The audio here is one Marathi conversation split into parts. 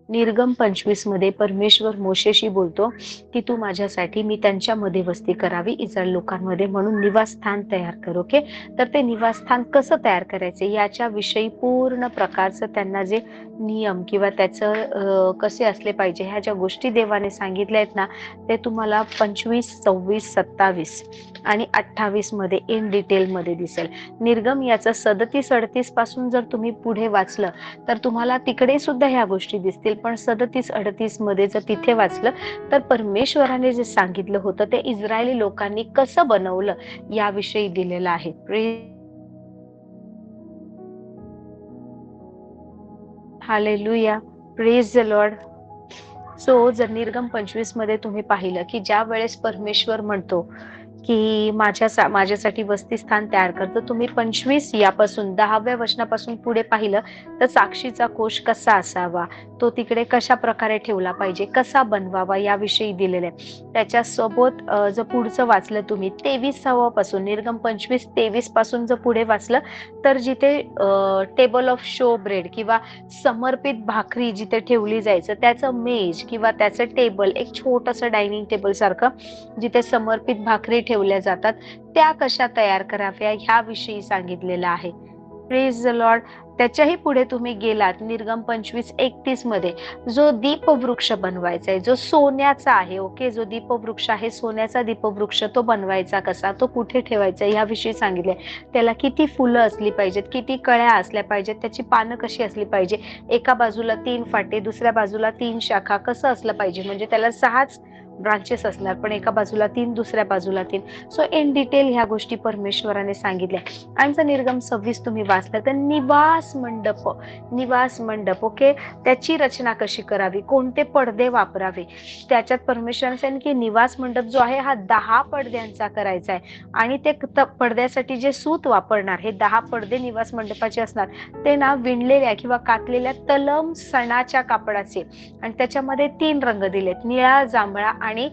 निर्गम 25 मध्ये परमेश्वर मोशेशी बोलतो की तू माझ्यासाठी, मी त्यांच्यामध्ये वस्ती करावी इस्रायल लोकांमध्ये, म्हणून निवासस्थान तयार कर. ओके, तर ते निवासस्थान कसं तयार करायचे याच्या विषयी पूर्ण प्रकारचं त्यांना जे नियम किंवा त्याचं कसे असले पाहिजे ह्या ज्या गोष्टी देवाने सांगितल्या आहेत ना, ते तुम्हाला 25, 26, 27 आणि 28 मध्ये इन डिटेल मध्ये दिसेल. निर्गम याचं 37-38 पासून जर तुम्ही पुढे वाचलं तर तुम्हाला तिकडे सुद्धा ह्या गोष्टी दिसतील, पण 37-38 मध्ये जर तिथे वाचलं तर परमेश्वराने जे सांगितलं होतं ते इस्रायली लोकांनी कसं बनवलं याविषयी दिलेलं आहे. Hallelujah, praise the Lord. So जर निर्गम 25 मध्ये तुम्ही पाहिलं की ज्या वेळेस परमेश्वर म्हणतो की माझ्यासाठी वसतिस्थान तयार करतो, तुम्ही 25 यापासून 10व्या वचनापासून पुढे पाहिलं तर साक्षीचा कोश कसा असावा, तो तिकडे कशा प्रकारे ठेवला पाहिजे, कसा बनवावा याविषयी दिलेले. त्याच्यासोबत जर पुढचं वाचलं तुम्ही 23 पासून, निर्गम 25-23 पासून जर पुढे वाचलं तर जिथे टेबल ऑफ शो ब्रेड किंवा समर्पित भाकरी जिथे ठेवली जायचं त्याचं मेज किंवा त्याचं टेबल, एक छोटंसं डायनिंग टेबल सारखं जिथे समर्पित भाकरी ठेवल्या जातात, त्या कशा तयार कराव्या ह्याविषयी सांगितलेलं आहे. Praise the Lord. त्याच्याही पुढे तुम्ही गेलात निर्गम 25-31 मध्ये जो दीपवृक्ष बनवायचा आहे, जो सोन्याचा आहे. ओके, जो दीपवृक्ष आहे, सोन्याचा दीपवृक्ष, तो बनवायचा कसा, तो कुठे ठेवायचा याविषयी सांगितले. त्याला किती फुलं असली पाहिजेत, किती कळ्या असल्या पाहिजेत, त्याची पानं कशी असली पाहिजे, एका बाजूला 3 फाटे, दुसऱ्या बाजूला 3 शाखा, कसं असलं पाहिजे, म्हणजे त्याला 6 ब्रांचेस असणार, पण एका बाजूला 3, दुसऱ्या बाजूला 3. सो इन डिटेल ह्या गोष्टी परमेश्वराने सांगितल्या. आणि जर निर्गम 26 तुम्ही वाचलं तर निवास मंडप, निवास मंडप, ओके, त्याची रचना कशी करावी, कोणते पडदे वापरावे, त्याच्यात परमेश्वराने सांगितलं की निवास मंडप जो आहे हा 10 पडद्यांचा करायचा आहे. आणि ते पडद्यासाठी जे सूत वापरणार, हे 10 पडदे निवास मंडपाचे असणार, ते ना विणलेल्या किंवा कातलेल्या तलम सणाच्या कापडाचे. आणि त्याच्यामध्ये 3 रंग दिलेत, निळा, जांभळा आणि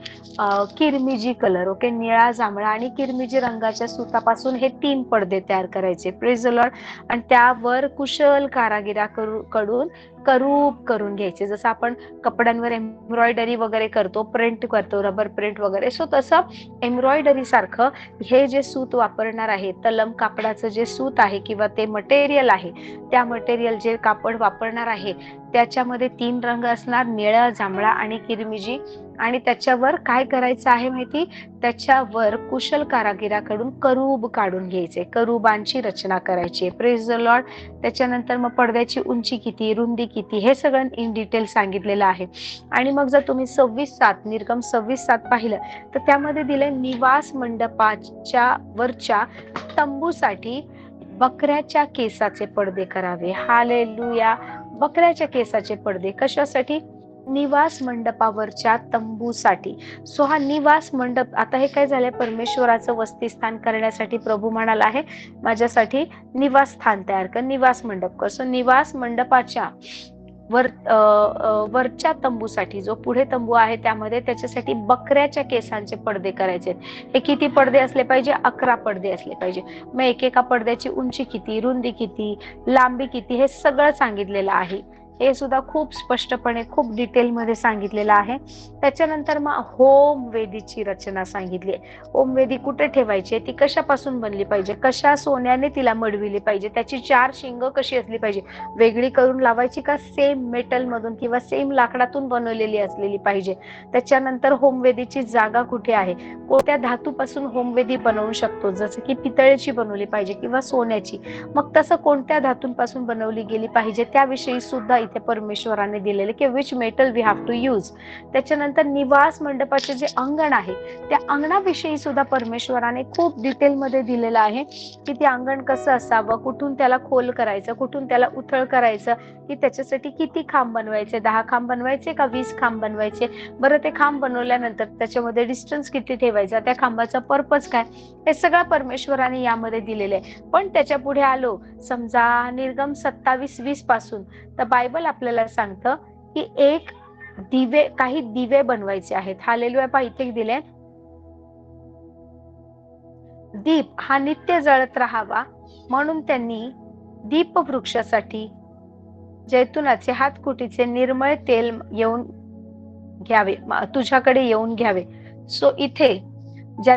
किरमिजी कलर. ओके, निळा, जांभळा आणि किरमिजी रंगाच्या सुतापासून हे 3 पडदे तयार करायचे. Praise the Lord. आणि त्यावर कुशल कारागिराकडून करूब करून घ्यायचे, जसं आपण कपड्यांवर एम्ब्रॉयडरी वगैरे करतो, प्रिंट करतो, रबर प्रिंट वगैरे, सो तसं एम्ब्रॉयडरी सारखं हे जे सूत वापरणार आहे, तलम कापडाचं जे सूत आहे किंवा ते मटेरियल आहे, त्या मटेरियल जे कापड वापरणार आहे त्याच्यामध्ये 3 रंग असणार, निळा, जांभळा आणि किरमिजी. आणि त्याच्यावर काय करायचं आहे माहिती, त्याच्यावर कुशल कारागिराकडून करूब काढून घ्यायचे, करूबांची रचना करायची. Praise the Lord. त्याच्यानंतर मग पडद्याची उंची किती, रुंदी किती, हे सगळं इन डिटेल सांगितलेलं आहे. आणि मग जर तुम्ही 26:7 निर्गम 26:7 पाहिलं तर त्यामध्ये दिले निवास मंडपाच्या वरच्या तंबूसाठी बकऱ्याच्या केसाचे पडदे करावे. हालेलुया. बकऱ्याच्या केसाचे पडदे कशासाठी, निवास मंडपावरच्या तंबूसाठी. सो हा निवास मंडप, आता हे काय झालंय, परमेश्वराचं वसतिस्थान करण्यासाठी प्रभू म्हणाला आहे माझ्यासाठी निवास स्थान तयार कर, निवास मंडप कर. सो निवास मंडपाच्या वरच्या तंबूसाठी, जो पुढे तंबू आहे त्यामध्ये त्याच्यासाठी बकऱ्याच्या केसांचे पडदे करायचे. हे किती पडदे असले पाहिजे, 11 पडदे असले पाहिजे. मग एकेका पडद्याची उंची किती, रुंदी किती, लांबी किती, हे सगळं सांगितलेलं आहे. हे सुद्धा खूप स्पष्टपणे, खूप डिटेलमध्ये सांगितलेलं आहे. त्याच्यानंतर मग होम वेदीची रचना सांगितली. होम वेदी कुठे ठेवायची, ती कशापासून बनली पाहिजे, कशा सोन्याने तिला मडविली पाहिजे, त्याची 4 शिंग कशी असली पाहिजे, वेगळी करून लावायची का सेम मेटल मधून किंवा सेम लाकडातून बनवलेली असलेली पाहिजे. त्याच्यानंतर होमवेदीची जागा कुठे आहे, कोणत्या धातूपासून होमवेदी बनवू शकतो, जसं की पितळेची बनवली पाहिजे किंवा सोन्याची, मग तसं कोणत्या धातूंपासून बनवली गेली पाहिजे त्याविषयी सुद्धा इथे परमेश्वराने दिलेले की which metal we have to use. त्याच्यानंतर निवास मंडपाचे जे अंगण आहे त्या अंगणाविषयी सुद्धा परमेश्वराने खूप डिटेलमध्ये दिलेलं आहे की ते अंगण कसं असावं, कुठून त्याला खोल करायचं, कुठून त्याला उथळ करायचं, की त्याच्यासाठी किती खांब बनवायचे, 10 खांब बनवायचे का 20 खांब बनवायचे, बरं ते खांब बनवल्यानंतर त्याच्यामध्ये डिस्टन्स किती ठेवायचा, त्या खांबाचा पर्पज काय, हे सगळं परमेश्वराने यामध्ये दिलेलं आहे. पण त्याच्या पुढे आलो समजा निर्गम 27-20 पासून, तर बायबल आपल्याला सांगतं की एक दिवे, काही दिवे बनवायचे आहेत. हालेलुया. पहा इथे दिले, दीप हा नित्य जळत राहावा म्हणून त्यांनी दीपवृक्षासाठी जैतुनाचे हातकुटीचे निर्मळ तेल येऊन घ्यावे, तुझ्याकडे येऊन घ्यावे. सो इथे ज्या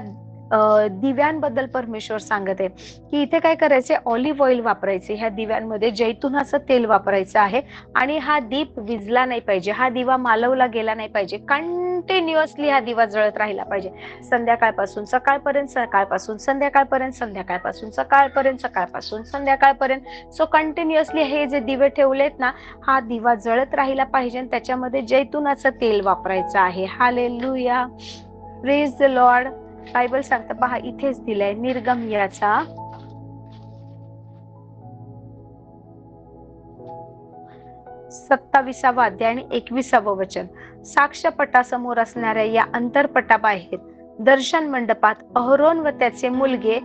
दिव्यांबद्दल परमेश्वर सांगत आहे की इथे काय करायचे, ऑलिव्ह ऑइल वापरायचे, ह्या दिव्यांमध्ये जैतुनाचं तेल वापरायचं आहे. आणि हा दीप विझला नाही पाहिजे, हा दिवा मालवला गेला नाही पाहिजे, कंटिन्युअसली हा दिवा जळत राहिला पाहिजे. संध्याकाळपासून सकाळपर्यंत, सकाळपासून संध्याकाळपर्यंत, संध्याकाळपासून सकाळपर्यंत, सकाळपासून संध्याकाळपर्यंत. सो कंटिन्युअसली हे जे दिवे ठेवलेत ना, हा दिवा जळत राहिला पाहिजे आणि त्याच्यामध्ये जैतुनाचं तेल वापरायचं आहे. Hallelujah, praise the Lord. Bible सांगतं पहा, इथेच दिलंय निर्गमयाचा 27वा अध्याय आणि 21व वचन. साक्षपटासमोर असणाऱ्या या अंतरपटाबाहेर दर्शन मंडपात अहरोन व त्याचे मुलगे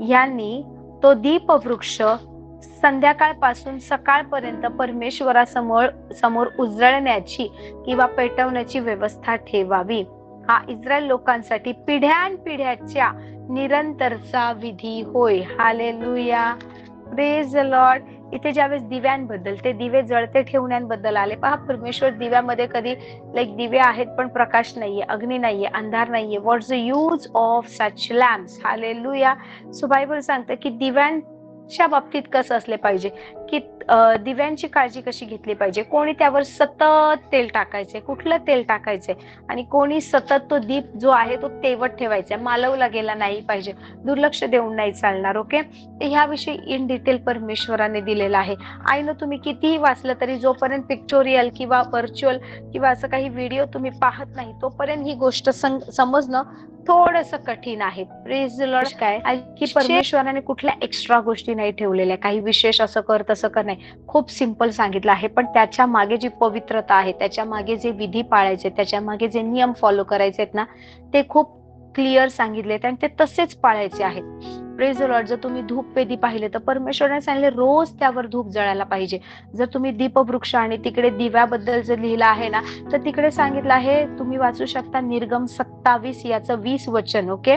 यांनी तो दीपवृक्ष संध्याकाळपासून सकाळपर्यंत परमेश्वरासमोर उजळण्याची किंवा पेटवण्याची व्यवस्था ठेवावी. हा इस्रायल लोकांसाठी पिढ्यानपिढ्याच्या निरंतरचा विधी होय. Hallelujah, praise the Lord. इथे ज्यावेळेस दिव्यांबद्दल, ते दिवे जळते ठेवण्याबद्दल आले पहा. परमेश्वर दिव्यामध्ये कधी लाईक दिवे आहेत पण प्रकाश नाहीये, अग्नी नाहीये, अंधार नाहीये. What's the use of such lamps. Hallelujah. So Bible सांगतं की दिव्यांच्या बाबतीत कसं असले पाहिजे, की दिव्यांची काळजी कशी घेतली पाहिजे. कोणी त्यावर सतत तेल टाकायचे, कुठलं तेल टाकायचे, आणि कोणी सतत तो दीप जो आहे तो तेवत ठेवायचा, मालवला गेला नाही पाहिजे, दुर्लक्ष देऊन नाही चालणार. ओके, ह्याविषयी इन डिटेल परमेश्वराने दिलेला आहे. आईनं तुम्ही कितीही वाचलं तरी जोपर्यंत पिक्चोरियल किंवा व्हर्च्युअल किंवा असं काही व्हिडिओ तुम्ही पाहत नाही तोपर्यंत ही गोष्ट समजणं थोडस कठीण आहे. Praise the Lord. काय की परमेश्वराने कुठल्या एक्स्ट्रा गोष्टी नाही ठेवलेल्या, काही विशेष असं कर तसं कर नाही, खूप सिंपल सांगितलं आहे. पण त्याच्या मागे जी पवित्रता आहे, त्याच्या मागे जे विधी पाळायचे, त्याच्या मागे जे नियम फॉलो करायचे आहेत ना, ते खूप क्लिअर सांगितलेत आणि ते तसेच पाळायचे आहेत. Praise the Lord. जर तुम्ही धूप वेदी पाहिले तर परमेश्वराने सांगितले रोज त्यावर धूप जळायला पाहिजे. जर तुम्ही दीपवृक्ष आणि तिकडे दिव्याबद्दल जर लिहिलं आहे ना, तर तिकडे सांगितलं आहे, तुम्ही वाचू शकता निर्गम 27 याचं 20 वचन. ओके,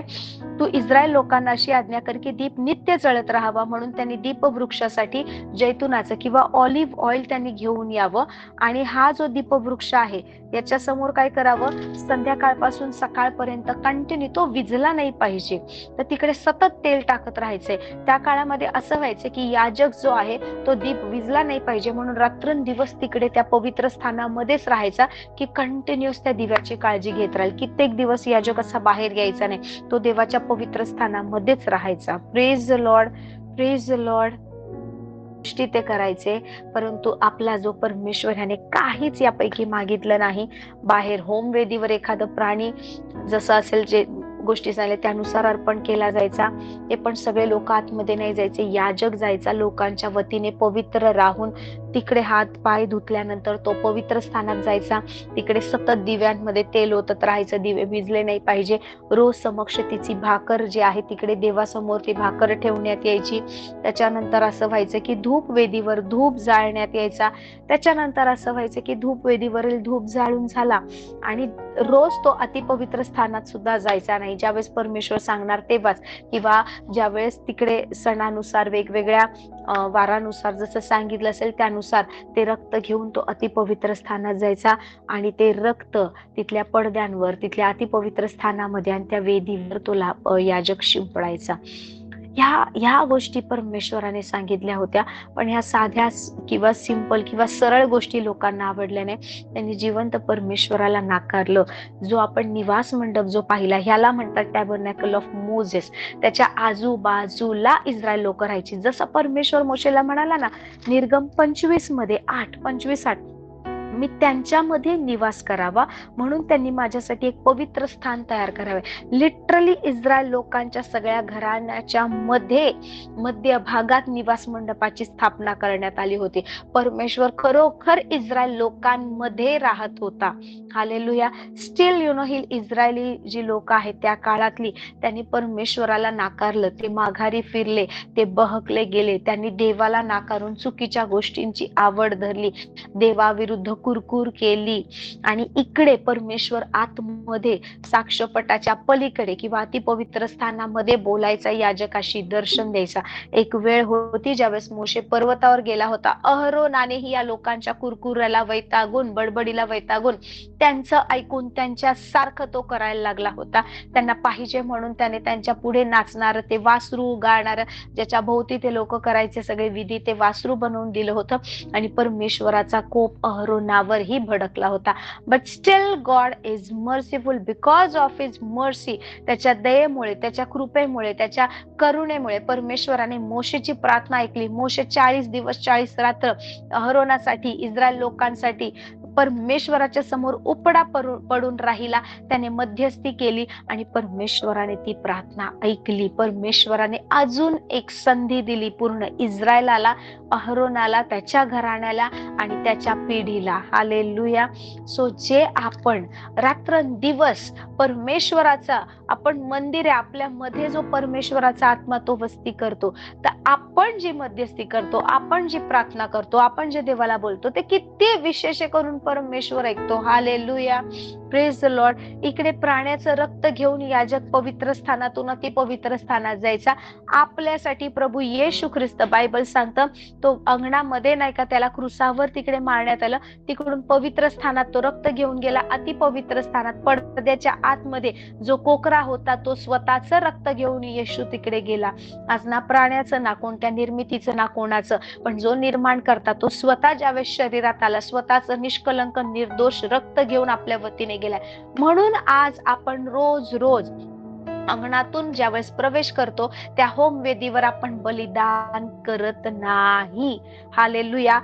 तू इस्रायल लोकांना अशी आज्ञा कर की दीप नित्य जळत राहावा, म्हणून त्यांनी दीपवृक्षासाठी जैतुनाचं किंवा ऑलिव्ह ऑइल त्यांनी घेऊन यावं. आणि हा जो दीपवृक्ष आहे याच्या समोर काय करावं, संध्याकाळपासून सकाळपर्यंत कंटिन्यू तो विझला नाही पाहिजे, तर तिकडे सतत तेल टाकत राहायचंय. त्या काळामध्ये असं व्हायचं की याजक जो आहे तो दीप विझला नाही पाहिजे म्हणून रात्रंदिवस तिकडे त्या पवित्र स्थानामध्येच राहायचा, की कंटिन्युअस त्या दिव्याची काळजी घेत राहील. कित्येक दिवस याजक असा बाहेर यायचा नाही, तो देवाच्या पवित्र स्थानामध्येच राहायचा. Praise the Lord, praise the Lord. गोष्टी ते करायचे, परंतु आपला जो परमेश्वर ह्याने काहीच यापैकी मागितलं नाही. बाहेर होम वेदीवर एखादं प्राणी जसं असेल, जे गोष्टी झाल्या त्यानुसार अर्पण केला जायचा. ते पण सगळे लोक आतमध्ये नाही जायचे, याजक जायचा लोकांच्या वतीने पवित्र राहून तिकडे हात पाय धुतल्यानंतर तो पवित्र स्थानात जायचा. तिकडे सतत दिव्यांमध्ये तेल ओतत राहायचं, दिवे विझले नाही पाहिजे. रोज समक्ष तिची भाकर जी आहे तिकडे देवासमोर ती भाकर ठेवण्यात यायची. त्याच्यानंतर असं व्हायचं की धूप वेदीवर धूप जाळण्यात यायचा. त्याच्यानंतर असं व्हायचं की धूप वेदीवरील धूप जाळून झाला आणि रोज तो अतिपवित्र स्थानात सुद्धा जायचा नाही. ज्यावेळेस परमेश्वर सांगणार तेव्हाच, किंवा ज्यावेळेस तिकडे सणानुसार वेगवेगळ्या वारानुसार जसं सांगितलं असेल त्यानुसार ते रक्त घेऊन तो अतिपवित्र स्थानात जायचा आणि ते रक्त तिथल्या पडद्यांवर, तिथल्या अतिपवित्र स्थानामध्ये आणि त्या वेदीवर तो याजक शिंपडायचा. ह्या गोष्टी परमेश्वराने सांगितल्या होत्या, पण ह्या साध्या किंवा सिंपल किंवा सरळ गोष्टी लोकांना आवडल्या नाही. त्यांनी जिवंत परमेश्वराला नाकारलं. जो आपण निवास मंडप जो पाहिला, ह्याला म्हणतात टॅबरनॅकल ऑफ मोजेस. त्याच्या आजूबाजूला इस्रायल लोक राहायची. जसं परमेश्वर मोशेला म्हणाला ना, निर्गम 25 8 मी त्यांच्यामध्ये निवास करावा म्हणून त्यांनी माझ्यासाठी एक पवित्र स्थान तयार करावे. लिटरली इस्रायल लोकांच्या सगळ्या घराण्याच्या मध्य भागात निवास मंडपाची स्थापना करण्यात आली होती. परमेश्वर खरोखर इस्रायल लोकांमध्ये राहत होता. हालेलुया. स्टील ही इस्रायली जी लोक आहेत त्या काळातली, त्यांनी परमेश्वराला नाकारलं, ते माघारी फिरले, ते बहकले गेले. त्यांनी देवाला नाकारून चुकीच्या गोष्टींची आवड धरली, देवाविरुद्ध कुरकुर केली आणि इकडे परमेश्वर आतमध्ये साक्षपटाच्या पलीकडे किंवा अतिपवित्र स्थानामध्ये बोलायचा, याजकाशी दर्शन द्यायचा. एक वेळ होती ज्यावेळेस मोशे पर्वतावर गेला होता. अहरोनानेही या लोकांच्या कुरकुराला वैतागून, बडबडीला वैतागून त्यांचं ऐकून त्यांच्या सारखं तो करायला लागला होता. त्यांना पाहिजे म्हणून त्याने त्यांच्या पुढे नाचणार, ते वासरू गाणार, ज्याच्या भोवती ते लोक करायचे सगळे विधी, ते वासरू बनवून दिलं होतं आणि परमेश्वराचा कोप अहरोनावरही भडकला होता. But still God is merciful because of his mercy. त्याच्या दयेमुळे, त्याच्या कृपेमुळे, त्याच्या करुणेमुळे परमेश्वराने मोशेची प्रार्थना ऐकली. मोशे 40 दिवस 40 रात्र अहरोनासाठी, इस्रायल लोकांसाठी परमेश्वराच्या समोर उपडा पडून राहिला. त्याने मध्यस्थी केली आणि परमेश्वराने ती प्रार्थना ऐकली. परमेश्वराने अजून एक संधी दिली पूर्ण इस्रायलाला, अहरोनाला, त्याच्या घराण्याला आणि त्याच्या पिढीला. हालेलुया. सो जे आपण रात्रंदिवस परमेश्वराचा, आपण मंदिर आहे, आपल्या मध्ये जो परमेश्वराचा आत्मा तो वस्ती करतो, तर आपण जी मध्यस्थी करतो, आपण जी प्रार्थना करतो, आपण जे देवाला बोलतो, ते किती विशेष करून परमेश्वर ऐकतो. हालेलुया. Praise the Lord. इकडे प्राण्याचं रक्त घेऊन याजक पवित्र स्थानातून अति पवित्र स्थानात जायचा. आपल्यासाठी प्रभू येशू ख्रिस्त, बायबल सांगतं, तो अंगणामध्ये नाही का त्याला क्रुसावर तिकडे मारण्यात आलं, तिकडून पवित्र स्थानात तो रक्त घेऊन गेला. अति पवित्र स्थानात पडद्याच्या आतमध्ये जो कोकरा होता, तो स्वतःच रक्त घेऊन येशू तिकडे गेला. आज ना प्राण्याचं, ना कोणत्या निर्मितीचं, ना कोणाचं, पण जो निर्माण करता तो स्वतः ज्यावेळेस शरीरात आला, स्वतःच निष्कलंक निर्दोष रक्त घेऊन आपल्या वतीने गेलाय. म्हणून आज आपण रोज रोज अंगणातून ज्यावेळेस प्रवेश करतो, त्या होम वेदीवर आपण बलिदान करत नाही. Hallelujah.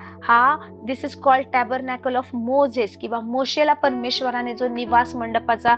This is called tabernacle of Moses, किंवा मोशेला परमेश्वराने जो निवास मंडपाचा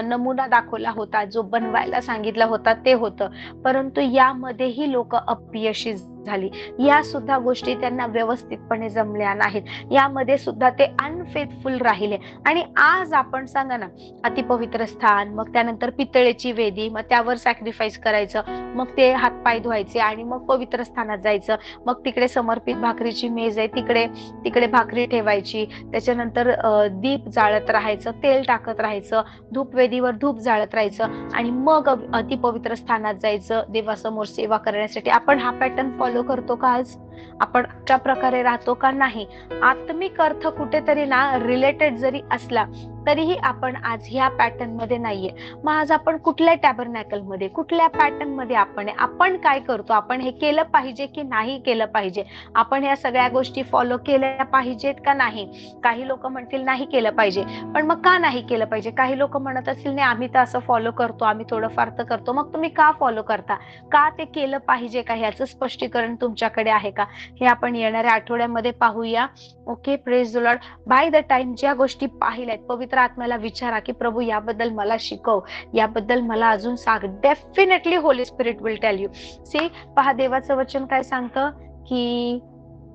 नमुना दाखवला होता, जो बनवायला सांगितला होता, ते होतं. परंतु यामध्येही लोक अपयशी झाली. या सुद्धा गोष्टी त्यांना व्यवस्थितपणे जमल्या नाहीत. यामध्ये सुद्धा ते अनफेथफुल राहिले. आणि आज आपण सांगा ना, अतिपवित्र स्थान, मग त्यानंतर पितळेची वेदी, मग त्यावर सॅक्रिफाईस करायचं, मग ते हातपाय धुवायचे आणि मग पवित्र स्थानात जायचं. मग तिकडे समर्पित भाकरीची मेज आहे, तिकडे भाकरी ठेवायची. त्याच्यानंतर दीप जाळत राहायचं, तेल टाकत राहायचं, धूपवेदीवर धूप जाळत राहायचं आणि मग अतिपवित्र स्थानात जायचं देवासमोर सेवा करण्यासाठी. आपण हा पॅटर्न फॉलो करतो का आज? आपण अशा प्रकारे राहतो का? नाही. आत्मिक अर्थ कुठेतरी ना रिलेटेड जरी असला तरीही आपण आज ह्या पॅटर्न मध्ये नाहीये. मग आज आपण कुठल्या टॅबरनॅकल मध्ये, कुठल्या पॅटर्न मध्ये आपण काय करतो? आपण हे केलं पाहिजे की नाही केलं पाहिजे? आपण ह्या सगळ्या गोष्टी फॉलो केल्या पाहिजेत का नाही? काही लोक म्हणतील नाही केलं पाहिजे, पण मग का नाही केलं पाहिजे? काही लोक म्हणत असतील नाही, आम्ही तर असं फॉलो करतो, आम्ही थोडंफार तर करतो. मग तुम्ही का फॉलो करता? का ते केलं पाहिजे का? ह्याचं स्पष्टीकरण तुमच्याकडे आहे का? हे आपण येणाऱ्या आठवड्यामध्ये पाहूया. Okay, praise the lord. By the time ज्या गोष्टी पाहिल्यात, पवित्र आत्म्याला विचारा की प्रभू याबद्दल मला शिकव, याबद्दल मला अजून सांग. Definitely Holy Spirit will tell you. See, पहा देवाचं वचन काय सांगतं की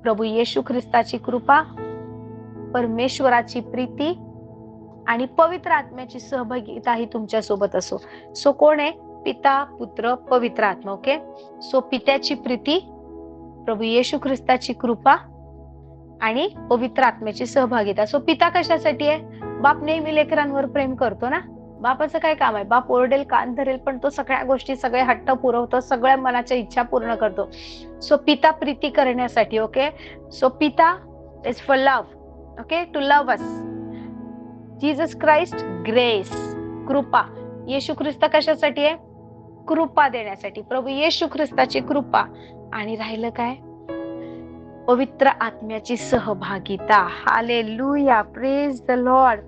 प्रभू येशू ख्रिस्ताची कृपा, परमेश्वराची प्रीती आणि पवित्र आत्म्याची सहभागिता ही तुमच्या सोबत असो. सो कोण आहे? पिता, पुत्र, पवित्र आत्मा. ओके, सो पित्याची प्रीती, प्रभू येशू ख्रिस्ताची कृपा आणि पवित्र आत्म्याची सहभागिता. सो पिता कशासाठी आहे? बाप नेहमी लेकरांवर प्रेम करतो ना. बापाचं काय काम आहे? बाप ओरडेल, कान धरेल, पण तो सगळ्या गोष्टी, सगळे हट्ट पुरवतो, सगळ्या मनाच्या इच्छा पूर्ण करतो. सो पिता प्रीती करण्यासाठी. ओके, सो पिता is for love. Okay, to love us. Jesus Christ, grace, कृपा. येशू ख्रिस्त कशासाठी आहे? कृपा देण्यासाठी. प्रभू येशू ख्रिस्ताची कृपा आणि राहिलं काय? पवित्र आत्म्याची सहभागिता. Hallelujah, praise the Lord.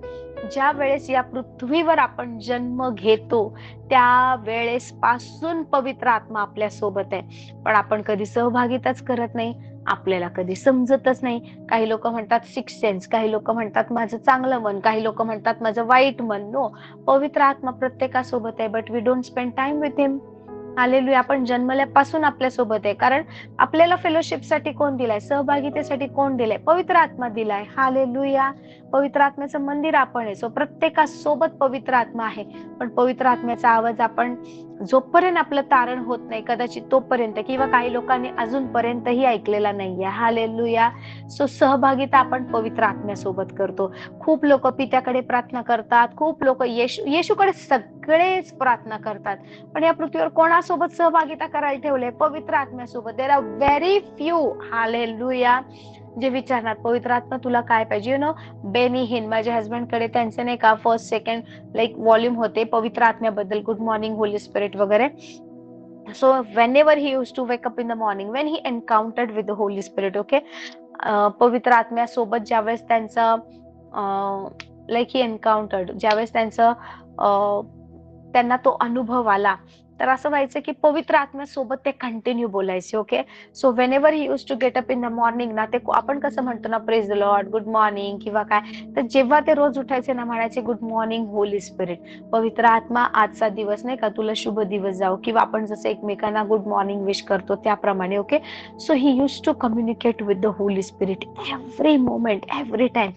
ज्या वेळेस या पृथ्वीवर आपण जन्म घेतो त्या वेळेस पासून पवित्र आत्मा आपल्या सोबत आहे, पण आपण कधी सहभागिताच करत नाही. आपल्याला कधी समजतच नाही. काही लोक म्हणतात सिक्स सेन्स, काही लोक म्हणतात माझं चांगलं मन, काही लोक म्हणतात माझं वाईट मन. नो, पवित्र आत्मा प्रत्येकासोबत आहे, but we don't spend time with him. Hallelujah. आपण जन्मल्यापासून आपल्या सोबत आहे, कारण आपल्याला फेलोशिपसाठी कोण दिलाय? सहभागितेसाठी कोण दिलाय? पवित्र आत्मा दिलाय. हालेलुया. पवित्र आत्म्याचं मंदिर आपण आहे. सो प्रत्येकासोबत पवित्र आत्मा आहे, पण पवित्र आत्म्याचा आवाज आपण जोपर्यंत आपलं तारण होत नाही कदाचित तोपर्यंत, किंवा काही लोकांनी अजूनपर्यंतही ऐकलेला नाहीये. हालेलुया. सो सहभागिता आपण पवित्र आत्म्यासोबत करतो. खूप लोक पित्याकडे प्रार्थना करतात, खूप लोक येशूकडे सगळेच प्रार्थना करतात, पण या पृथ्वीवर कोणासोबत सहभागिता करायला ठेवले? पवित्र आत्म्यासोबत. There are very few, hallelujah, जे विचारणार पवित्र आत्मा तुला काय पाहिजे. बेनी हिन, माझ्या हस्बंडकडे त्यांचे नाही का फर्स्ट सेकंड लाईक व्हॉल्यूम होते पवित्र आत्म्याबद्दल, गुड मॉर्निंग होली स्पिरिट वगैरे. So whenever he used to wake up in the morning, when he encountered with the Holy Spirit, okay, पवित्र आत्म्यासोबत ज्यावेळेस त्यांचं लाईक ही एन्काउंटर्ड, ज्यावेळेस त्यांना तो अनुभव आला, तर असं व्हायचं की पवित्र आत्म्यासोबत ते कंटिन्यू बोलायचे. Okay, so whenever he used to get up in the morning ना, ते आपण कसं म्हणतो ना, praise the Lord, good morning किंवा काय, तर जेव्हा ते रोज उठायचे ना, म्हणायचे गुड मॉर्निंग होली स्पिरिट, पवित्र आत्मा आजचा दिवस नाही का तुला शुभ दिवस जाओ, किंवा आपण जसं एकमेकांना गुड मॉर्निंग विश करतो त्याप्रमाणे. Okay, so he used to communicate with the Holy Spirit every moment, every time.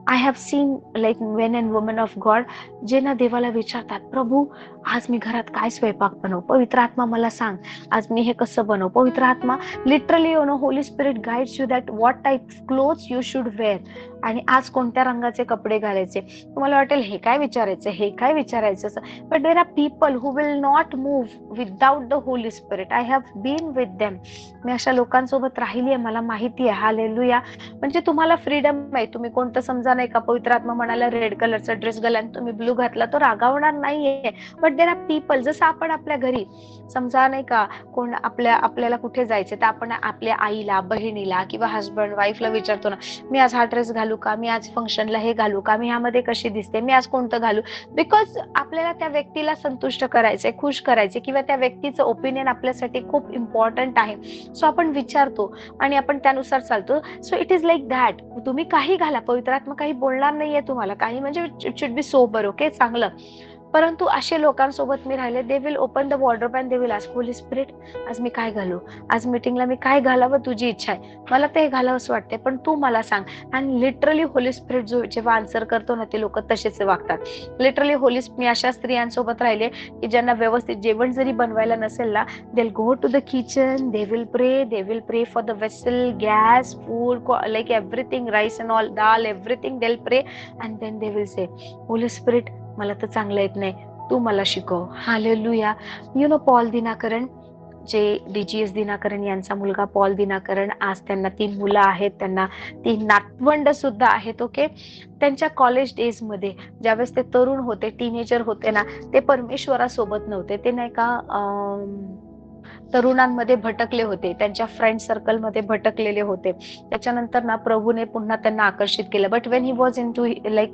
I have seen like men and woman of God जे ना देवाला विचारतात, प्रभू आज मी घरात काय स्वयंपाक बनवू, पवित्र आत्मा मला सांग आज मी हे कसं बनवू. पवित्र आत्मा literally Holy Spirit guides you that what type clothes you should wear, आणि आज कोणत्या रंगाचे कपडे घालायचे. तुम्हाला वाटेल हे काय विचारायचं, हे काय विचारायचं, but there are people who will not move without the Holy Spirit. I have been with them. मी अशा लोकांसोबत राहिली आहे, मला माहिती आहे. हालेलुया. म्हणजे तुम्हाला फ्रीडम आहे, तुम्ही कोणतं समजा नाही का, पवित्र आत्मा म्हणाला रेड कलरचा ड्रेस घाला आणि तुम्ही ब्लू घातला तो रागावणार नाहीये. बट देर आर पीपल, जसं आपण आपल्या घरी समजा नाही का कोण आपल्याला कुठे जायचं, तर आपण आपल्या आईला, बहिणीला किंवा हस्बंड वाईफला विचारतो ना, मी आज हा ड्रेस घालू का, मी आज फंक्शनला हे घालू का, मी ह्यामध्ये कशी दिसते, मी आज कोणतं घालू. बिकॉज आपल्याला त्या व्यक्तीला संतुष्ट करायचंय, खुश करायचे, किंवा त्या व्यक्तीचं ओपिनियन आपल्यासाठी खूप इम्पॉर्टंट आहे. सो आपण विचारतो आणि आपण त्यानुसार चालतो. So it is like that. तुम्ही काही घाला, पवित्र आत्मा काही बोलणार नाहीये तुम्हाला, काही म्हणजे it should be sober. Okay, चांगलं. परंतु असे लोकांसोबत मी राहिले, they will open the wardrobe and they will ask Holy spirit आज मी काय घालू, आज मीटिंगला मी काय घालावं, तुझी इच्छा आहे, मला ते घालावंच वाटते पण तू मला सांग. आणि लिटरली होली स्पिरिट जो जेव्हा आन्सर करतो ना, ते लोक तसेच वागतात. लिटरली मी अशा स्त्रियांसोबत राहिले की ज्यांना व्यवस्थित जेवण जरी बनवायला नसेल ना, they will go to the kitchen, they will pray for the vessel, gas, food, like everything, rice and all, dal, everything they will pray and then they will say Holy Spirit मला तर चांगलं येत नाही, तू मला शिकव. हालेलुया. पॉल दिनाकरण, जे DGS दिनाकरण यांचा मुलगा पॉल दिनाकरण, आज त्यांना 3 मुलं आहेत, त्यांना 3 नातवंड सुद्धा आहेत. ओके, त्यांच्या कॉलेज डेज मध्ये ज्यावेळेस ते तरुण होते, टीनेजर होते ना, ते परमेश्वरासोबत नव्हते. ते नाही का तरुणांमध्ये भटकले होते, त्यांच्या फ्रेंड सर्कलमध्ये भटकलेले होते. त्याच्यानंतर ना प्रभूने पुन्हा त्यांना आकर्षित केलं. But when he was in to like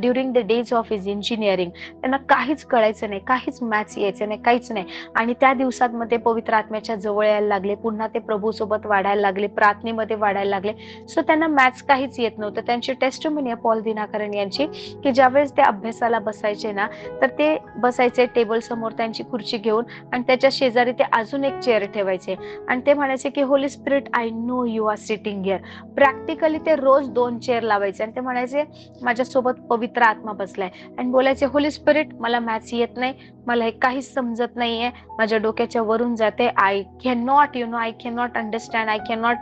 during the days of his engineering, त्यांना काहीच कळायचं नाही, काहीच मॅथ्स यायचं नाही, काहीच नाही. आणि त्या दिवसांमध्ये पवित्र आत्म्याच्या जवळ यायला लागले, पुन्हा ते प्रभू सोबत वाढायला लागले, प्रार्थनेमध्ये वाढायला लागले. सो त्यांना मॅथ्स काहीच येत नव्हतं. त्यांची टेस्टिमोनी आहे पॉल दिनाकरण यांची, की ज्यावेळेस ते अभ्यासाला बसायचे ना, तर ते बसायचे टेबल समोर त्यांची खुर्ची घेऊन, आणि त्याच्या शेजारी ते अजून एक चेअर ठेवायचे आणि ते म्हणायचे की Holy Spirit I know you are sitting here. Practically ते रोज 2 चेअर लावायचे आणि ते म्हणायचे माझ्यासोबत पवित्र आत्मा बसलाय, आणि बोलायचे होली स्पिरिट मला मॅथ्स येत नाही, मला हे काहीच समजत नाहीये, माझ्या डोक्याच्या वरून जाते, I can not understand, I can not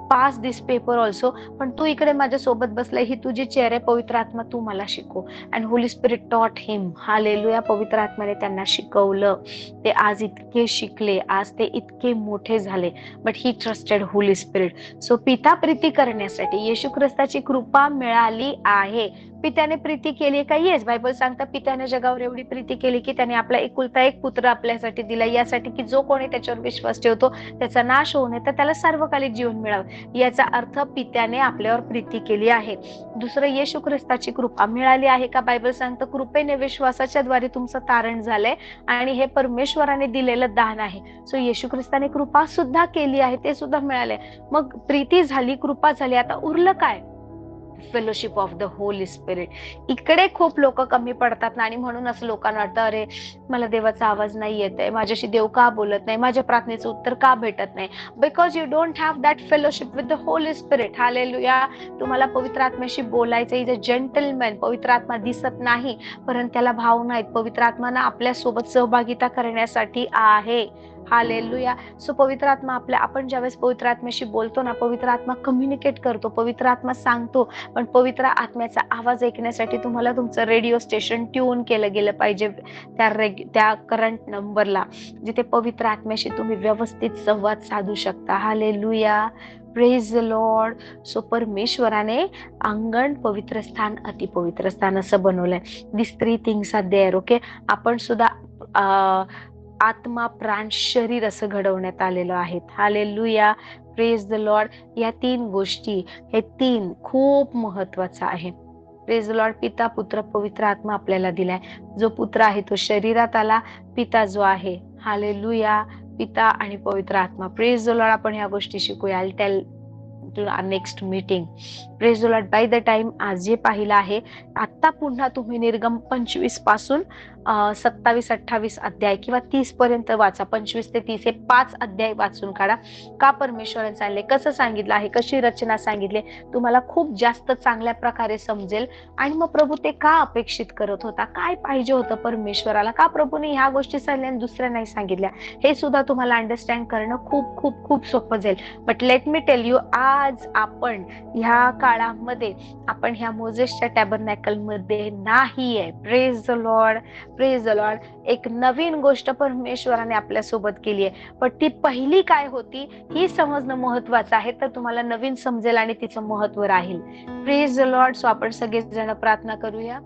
pass this paper also, पण तू इकडे माझ्या सोबत बसलाय, ही तुझी चेअर आहे, पवित्र आत्मा तू मला शिकव. अँड होली स्पिरिट टॉट हिम. हालेलुया. पवित्र आत्म्याने त्यांना शिकवलं. ते आज इतके शिकले, आज ते इतके मोठे झाले. But he trusted Holy spirit. So पिता प्रीती करण्यासाठी येशू ख्रिस्ताची कृपा मिळाली आहे. पित्याने प्रीती केली का? येस, बायबल सांगता पित्याने जगावर एवढी प्रीती केली की त्याने आपला एकुलता एक पुत्र आपल्यासाठी दिला, यासाठी की जो कोणी त्याच्यावर विश्वास ठेवतो त्याचा नाश होऊ नये, तर त्याला सार्वकालिक जीवन मिळावं. याचा अर्थ पित्याने आपल्यावर प्रीती केली आहे. दुसरं, येशू ख्रिस्ताची कृपा मिळाली आहे का? बायबल सांगतं कृपेने विश्वासाच्या द्वारे तुमचं तारण झालंय आणि हे परमेश्वराने दिलेलं दान आहे. सो येशू ख्रिस्ताने कृपा सुद्धा केली आहे, ते सुद्धा मिळाले. मग प्रीती झाली, कृपा झाली, आता उरलं काय? Fellowship of the Holy spirit. इकडे खूप लोक कमी पडतात ना, आणि म्हणून असं लोकांना वाटतं, अरे मला देवाचा आवाज नाही येत आहे, माझ्याशी देव का बोलत नाही, माझ्या प्रार्थनेचं उत्तर का भेटत नाही. Because you don't have that fellowship with the Holy spirit. Hallelujah. तुम्हाला पवित्र आत्म्याशी बोलायचं. Is a gentleman. पवित्र आत्मा दिसत नाही, परंतु त्याला भावना आहेत. पवित्र आत्मा ना आपल्या सोबत सहभागिता करण्यासाठी आहे. हालेलुया. सो पवित्र आत्मा आपण ज्यावेळेस पवित्र आत्म्याशी बोलतो ना, पवित्र आत्मा कम्युनिकेट करतो, पवित्र आत्मा सांगतो. पण पवित्र आत्म्याचा आवाज ऐकण्यासाठी तुम्हाला तुमचं रेडिओ स्टेशन ट्यून केलं गेलं पाहिजे त्या करंट नंबरला, जिथे पवित्र आत्म्याशी तुम्ही व्यवस्थित संवाद साधू शकता. Hallelujah. Praise the Lord. So परमेश्वराने अंगण, पवित्र स्थान, अतिपवित्र स्थान असं बनवलंय. दिस 3 थिंग्स आर देअर. ओके. आपण सुद्धा आत्मा, प्राण, शरीर असं घडवण्यात आलेलं आहे. हालेलुया. Praise the Lord. या 3 गोष्टी, हे 3 खूप महत्वाचं आहे. Praise the Lord. पिता, पुत्र, पवित्र आत्मा आपल्याला दिलाय. जो पुत्र आहे तो शरीरात आला, पिता जो आहे, हालेलुया, पिता आणि पवित्र आत्मा. Praise the lord. आपण ह्या गोष्टी शिकूया. I tell to our next meeting. Praise the lord. By the time आज जे पाहिलं आहे, आता पुन्हा तुम्ही निर्गम 25 पासून 27-28 अध्याय किंवा 30 पर्यंत वाचा. 25 ते 30 हे 5 अध्याय वाचून काढा. का परमेश्वराने सांगितले, कसं सांगितलं आहे, कशी रचना सांगितली, तुम्हाला खूप जास्त चांगल्या प्रकारे समजेल. आणि मग प्रभू ते का अपेक्षित करत होता, काय पाहिजे होतं परमेश्वराला, का प्रभूने ह्या गोष्टी सांगितल्या आणि दुसऱ्या नाही सांगितल्या, हे सुद्धा तुम्हाला अंडरस्टँड करणं खूप खूप खूप सोपं जाईल. But let me tell you, आज आपण ह्या काळामध्ये आपण ह्या मोजेसच्या टॅबरनॅकल मध्ये नाहीये. Praise the Lord. Praise the Lord. एक नवीन गोष्ट परमेश्वराने आपल्या सोबत केली आहे, पण ती पहिली काय होती ही समजणं महत्वाचं आहे, तर तुम्हाला नवीन समजेल आणि तिचं महत्व राहील. Praise the Lord. सो आपण सगळेजण प्रार्थना करूया.